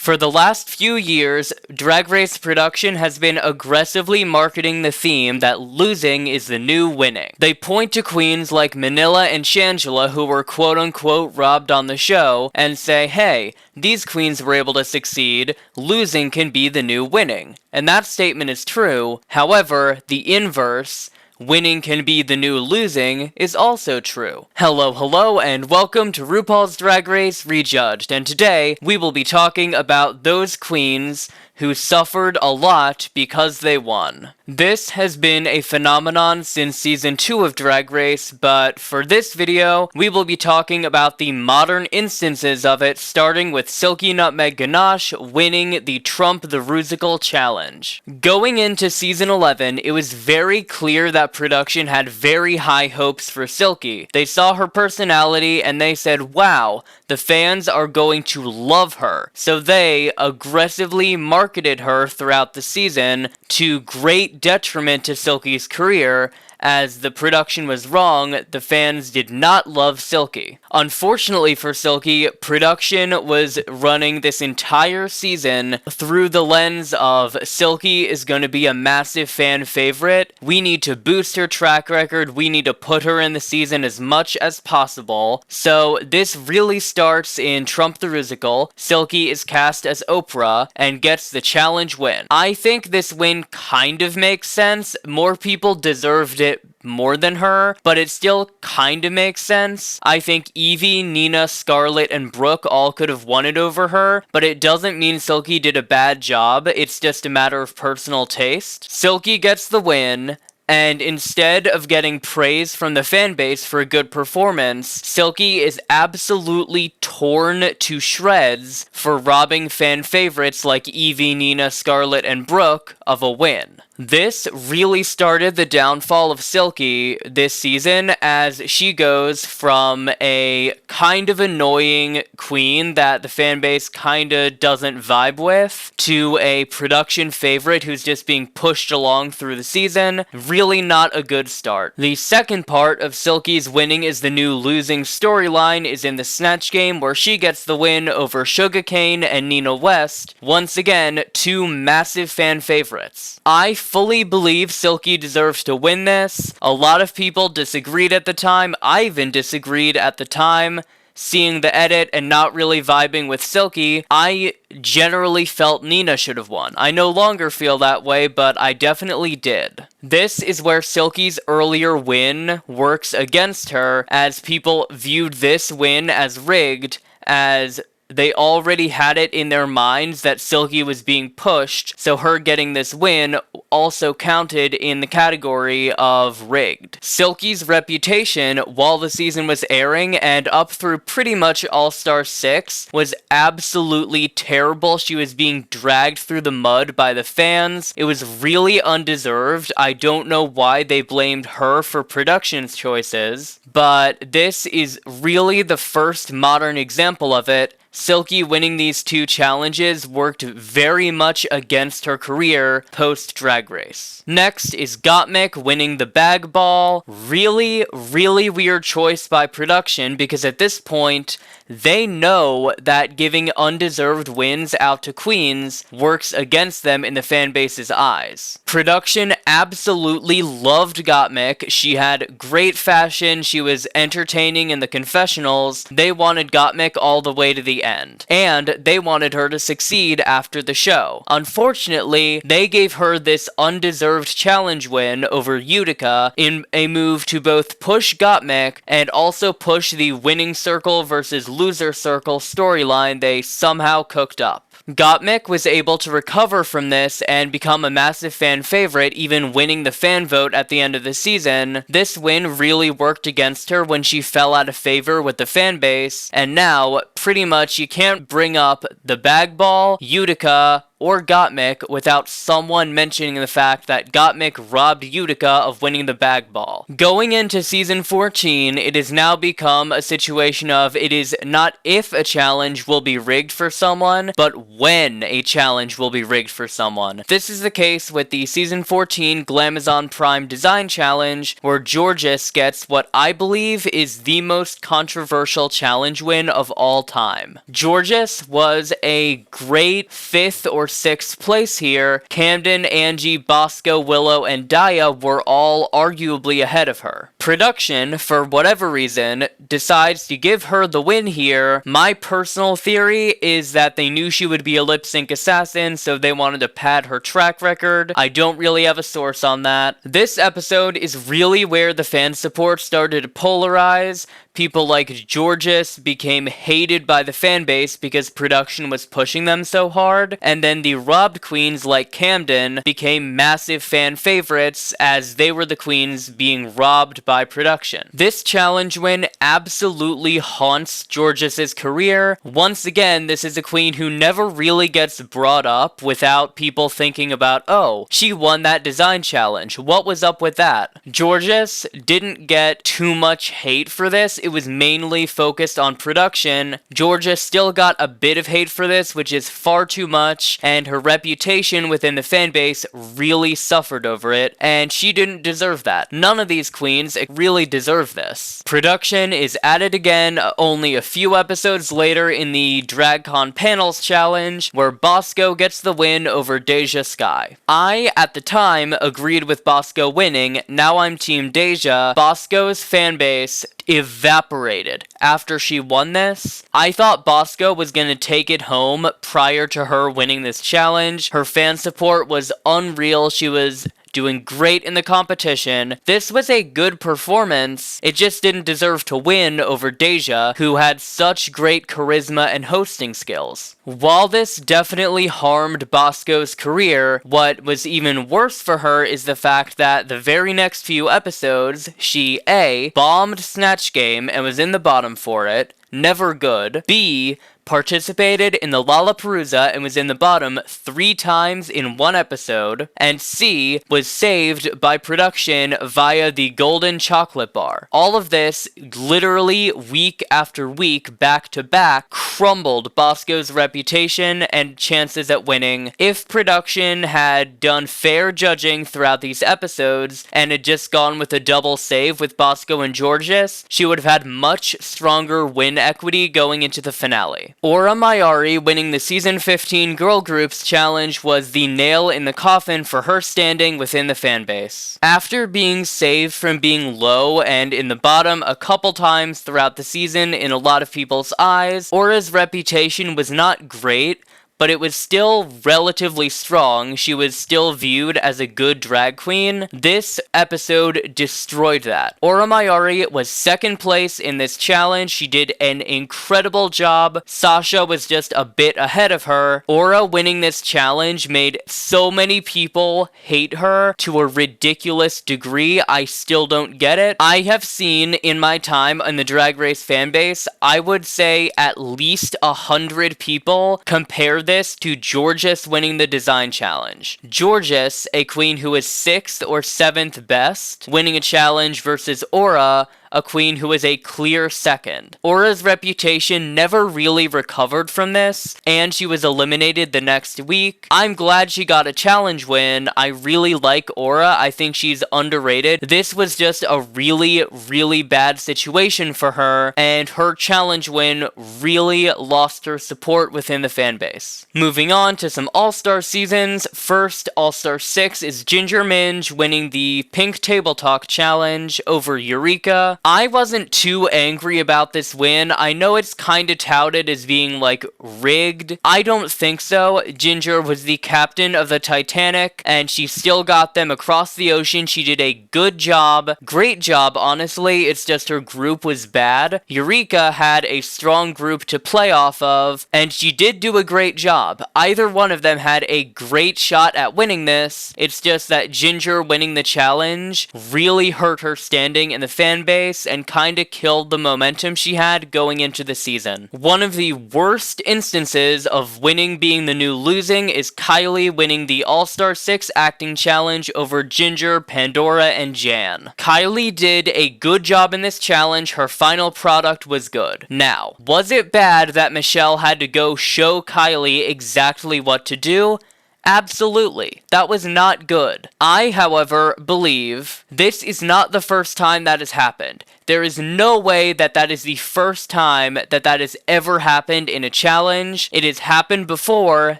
For the last few years, Drag Race production has been aggressively marketing the theme that losing is the new winning. They point to queens like Manila and Shangela who were quote-unquote robbed on the show and say, hey, these queens were able to succeed, losing can be the new winning. And that statement is true. However, the inverse, winning can be the new losing, is also true. Hello, and welcome to RuPaul's Drag Race Rejudged, and today we will be talking about those queens who suffered a lot because they won. This has been a phenomenon since season 2 of Drag Race, but for this video, we will be talking about the modern instances of it, starting with Silky Nutmeg Ganache winning the Trump the Rusical challenge. Going into season 11, it was very clear that production had very high hopes for Silky. They saw her personality and they said, wow, the fans are going to love her. So they aggressively marketed her throughout the season, to great detriment to Silky's career. As the production was wrong, the fans did not love Silky. Unfortunately for Silky, production was running this entire season through the lens of Silky is going to be a massive fan favorite. We need to boost her track record. We need to put her in the season as much as possible. So this really starts in Trump the Rusical. Silky is cast as Oprah and gets the challenge win. I think this win kind of makes sense. More people deserved it more than her, but it still kinda makes sense. I think Evie, Nina, Scarlett, and Brooke all could have won it over her, but it doesn't mean Silky did a bad job, it's just a matter of personal taste. Silky gets the win, and instead of getting praise from the fanbase for a good performance, Silky is absolutely torn to shreds for robbing fan favorites like Evie, Nina, Scarlett, and Brooke of a win. This really started the downfall of Silky this season, as she goes from a kind of annoying queen that the fanbase kinda doesn't vibe with, to a production favorite who's just being pushed along through the season. Really not a good start. The second part of Silky's winning is the new losing storyline is in the Snatch game, where she gets the win over Sugarcane and Nina West. Once again, two massive fan favorites. I fully believe Silky deserves to win this. A lot of people disagreed at the time. I even disagreed at the time. Seeing the edit and not really vibing with Silky, I generally felt Nina should have won. I no longer feel that way, but I definitely did. This is where Silky's earlier win works against her, as people viewed this win as rigged, as they already had it in their minds that Silky was being pushed, so her getting this win also counted in the category of rigged. Silky's reputation, while the season was airing and up through pretty much Allstar 6, was absolutely terrible. She was being dragged through the mud by the fans. It was really undeserved. I don't know why they blamed her for production's choices, but this is really the first modern example of it. Silky winning these two challenges worked very much against her career post-Drag Race. Next is Gottmik winning the bag ball. Really weird choice by production, because at this point, they know that giving undeserved wins out to queens works against them in the fanbase's eyes. Production absolutely loved Gottmik. She had great fashion, she was entertaining in the confessionals. They wanted Gottmik all the way to the end, and they wanted her to succeed after the show. Unfortunately, they gave her this undeserved challenge win over Utica in a move to both push Gottmik and also push the winning circle versus loser circle storyline they somehow cooked up. Gottmik was able to recover from this and become a massive fan favorite, even winning the fan vote at the end of the season. This win really worked against her when she fell out of favor with the fan base, and now, pretty much, you can't bring up the bag ball, Utica, or Gottmik without someone mentioning the fact that Gottmik robbed Utica of winning the bag ball. Going into season 14, it has now become a situation of it is not if a challenge will be rigged for someone, but when a challenge will be rigged for someone. This is the case with the season 14 Glamazon Prime Design Challenge, where Georges gets what I believe is the most controversial challenge win of all time. Georges was a great 5th or 6th place here. Camden, Angie, Bosco, Willow, and Daya were all arguably ahead of her. Production, for whatever reason, decides to give her the win here. My personal theory is that they knew she would be a lip sync assassin, so they wanted to pad her track record. I don't really have a source on that. This episode is really where the fan support started to polarize. People like Georges became hated by the fanbase because production was pushing them so hard, and then the robbed queens like Camden became massive fan favorites as they were the queens being robbed by production. This challenge win absolutely haunts Georges' career. Once again, this is a queen who never really gets brought up without people thinking about, oh, she won that design challenge. What was up with that? Georges didn't get too much hate for this. It was mainly focused on production. Georges still got a bit of hate for this, which is far too much, and her reputation within the fanbase really suffered over it, and she didn't deserve that. None of these queens really deserve this. Production is at it again only a few episodes later in the Dragcon Panels Challenge, where Bosco gets the win over Deja Sky. I, at the time, agreed with Bosco winning. Now I'm Team Deja. Bosco's fanbase evaporated after she won this. I thought Bosco was going to take it home prior to her winning this challenge. Her fan support was unreal. She was doing great in the competition. This was a good performance. It just didn't deserve to win over Deja, who had such great charisma and hosting skills. While this definitely harmed Bosco's career, what was even worse for her is the fact that the very next few episodes, she A, bombed Snatch Game and was in the bottom for it, never good, B, participated in the Lollapalooza and was in the bottom 3 times in one episode, and C, was saved by production via the Golden Chocolate Bar. All of this, literally week after week, back to back, crumbled Bosco's reputation and chances at winning. If production had done fair judging throughout these episodes and had just gone with a double save with Bosco and Georges, she would have had much stronger win equity going into the finale. Aura Mayari winning the Season 15 Girl Groups Challenge was the nail in the coffin for her standing within the fanbase. After being saved from being low and in the bottom a couple times throughout the season in a lot of people's eyes, Aura's reputation was not great, but it was still relatively strong. She was still viewed as a good drag queen. This episode destroyed that. Aura Mayari was 2nd place in this challenge. She did an incredible job. Sasha was just a bit ahead of her. Aura winning this challenge made so many people hate her to a ridiculous degree. I still don't get it. I have seen in my time in the Drag Race fanbase, I would say at least 100 people compare this to Georges winning the design challenge. Georges, a queen who is 6th or 7th best, winning a challenge versus Aura, a queen who is a clear 2nd. Aura's reputation never really recovered from this, and she was eliminated the next week. I'm glad she got a challenge win. I really like Aura. I think she's underrated. This was just a really, really bad situation for her, and her challenge win really lost her support within the fanbase. Moving on to some All-Star seasons. First, All-Star 6 is Ginger Minj winning the Pink Table Talk Challenge over Eureka. I wasn't too angry about this win. I know it's kinda touted as being, like, rigged. I don't think so. Ginger was the captain of the Titanic, and she still got them across the ocean. She did a good job. Great job, honestly. It's just her group was bad. Eureka had a strong group to play off of, and she did do a great job. Either one of them had a great shot at winning this. It's just that Ginger winning the challenge really hurt her standing in the fanbase. base and kinda killed the momentum she had going into the season. One of the worst instances of winning being the new losing is Kylie winning the All-Star 6 acting challenge over Ginger, Pandora, and Jan. Kylie did a good job in this challenge, her final product was good. Now, was it bad that Michelle had to go show Kylie exactly what to do? Absolutely. That was not good. I, however, believe this is not the first time that has happened. There is no way that that is the first time that that has ever happened in a challenge. It has happened before,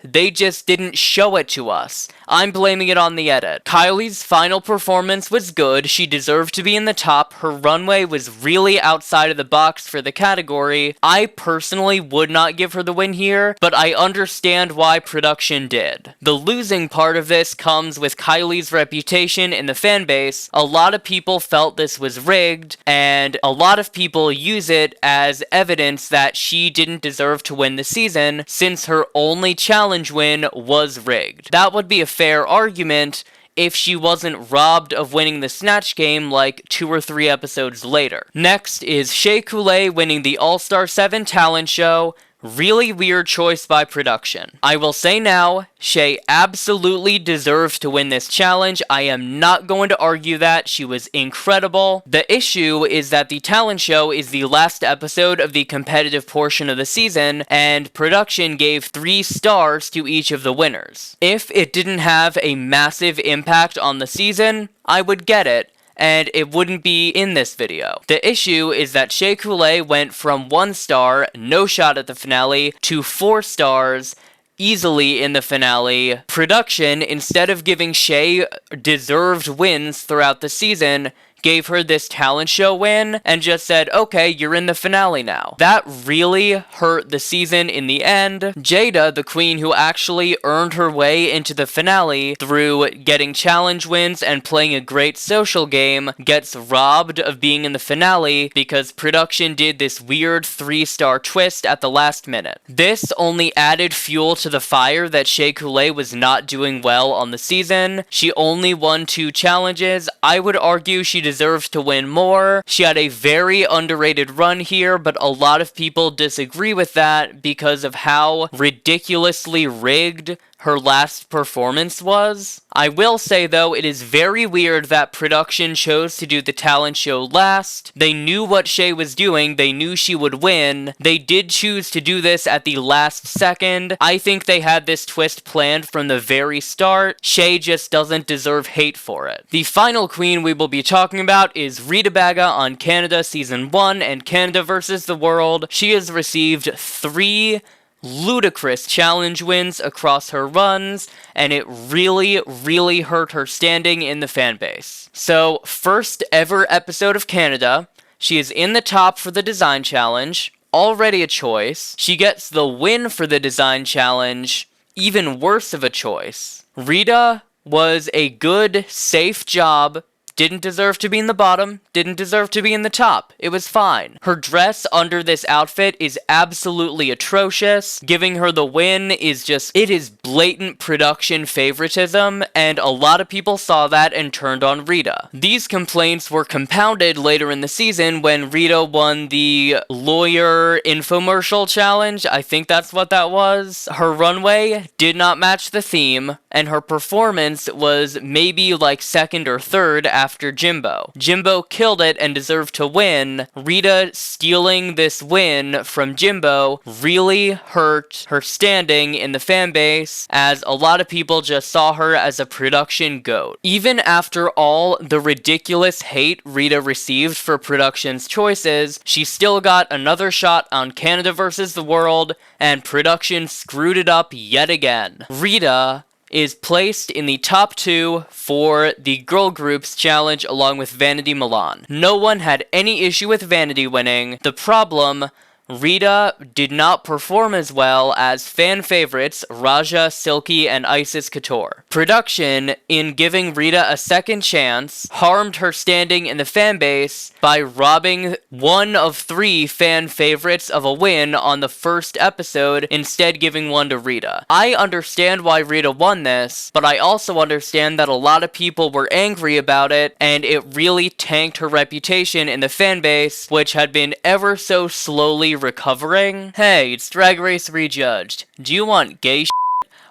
they just didn't show it to us. I'm blaming it on the edit. Kylie's final performance was good, she deserved to be in the top, her runway was really outside of the box for the category. I personally would not give her the win here, but I understand why production did. The losing part of this comes with Kylie's reputation in the fanbase. A lot of people felt this was rigged, and a lot of people use it as evidence that she didn't deserve to win the season since her only challenge win was rigged. That would be a fair argument if she wasn't robbed of winning the Snatch game like 2 or 3 episodes later. Next is Shay winning the All-Star 7 talent show. Really weird choice by production. I will say now, Shay absolutely deserved to win this challenge. I am not going to argue that. She was incredible. The issue is that the talent show is the last episode of the competitive portion of the season, and production gave 3 stars to each of the winners. If it didn't have a massive impact on the season, I would get it, and it wouldn't be in this video. The issue is that Shay went from 1 star, no shot at the finale, to 4 stars, easily in the finale. Production, instead of giving Shay deserved wins throughout the season, gave her this talent show win and just said, okay, you're in the finale now. That really hurt the season in the end. Jada, the queen who actually earned her way into the finale through getting challenge wins and playing a great social game, gets robbed of being in the finale because production did this weird 3-star twist at the last minute. This only added fuel to the fire that Shay was not doing well on the season. She only won 2 challenges. I would argue she deserved to win more. She had a very underrated run here, but a lot of people disagree with that because of how ridiculously rigged her last performance was. I will say though, it is very weird that production chose to do the talent show last. They knew what Shay was doing, they knew she would win. They did choose to do this at the last second. I think they had this twist planned from the very start. Shay just doesn't deserve hate for it. The final queen we will be talking about is Rita on Canada Season 1 and Canada vs. the World. She has received 3 ludicrous challenge wins across her runs, and it really hurt her standing in the fanbase. So, first ever episode of Canada, she is in the top for the design challenge, already a choice. She gets the win for the design challenge, even worse of a choice. Rita was a good, safe job. Didn't deserve to be in the bottom, didn't deserve to be in the top. It was fine. Her dress under this outfit is absolutely atrocious. Giving her the win is just, it is blatant production favoritism, and a lot of people saw that and turned on Rita. These complaints were compounded later in the season when Rita won the lawyer infomercial challenge. I think that's what that was. Her runway did not match the theme, and her performance was maybe like 2nd or 3rd after Jimbo. Jimbo killed it and deserved to win. Rita stealing this win from Jimbo really hurt her standing in the fanbase, as a lot of people just saw her as a production goat. Even after all the ridiculous hate Rita received for production's choices, she still got another shot on Canada vs. the World, and production screwed it up yet again. Rita is placed in the top 2 for the Girl Groups challenge along with Vanity Milan. No one had any issue with Vanity winning. The problem Rita did not perform as well as fan favorites Raja, Silky, and Isis Couture. Production, in giving Rita a second chance, harmed her standing in the fanbase by robbing one of 3 fan favorites of a win on the first episode, instead giving one to Rita. I understand why Rita won this, but I also understand that a lot of people were angry about it, and it really tanked her reputation in the fanbase, which had been ever so slowly recovering. Hey, it's Drag Race Rejudged. Do you want gay shit?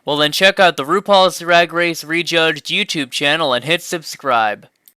Well then check out the RuPaul's Drag Race Rejudged YouTube channel and hit subscribe.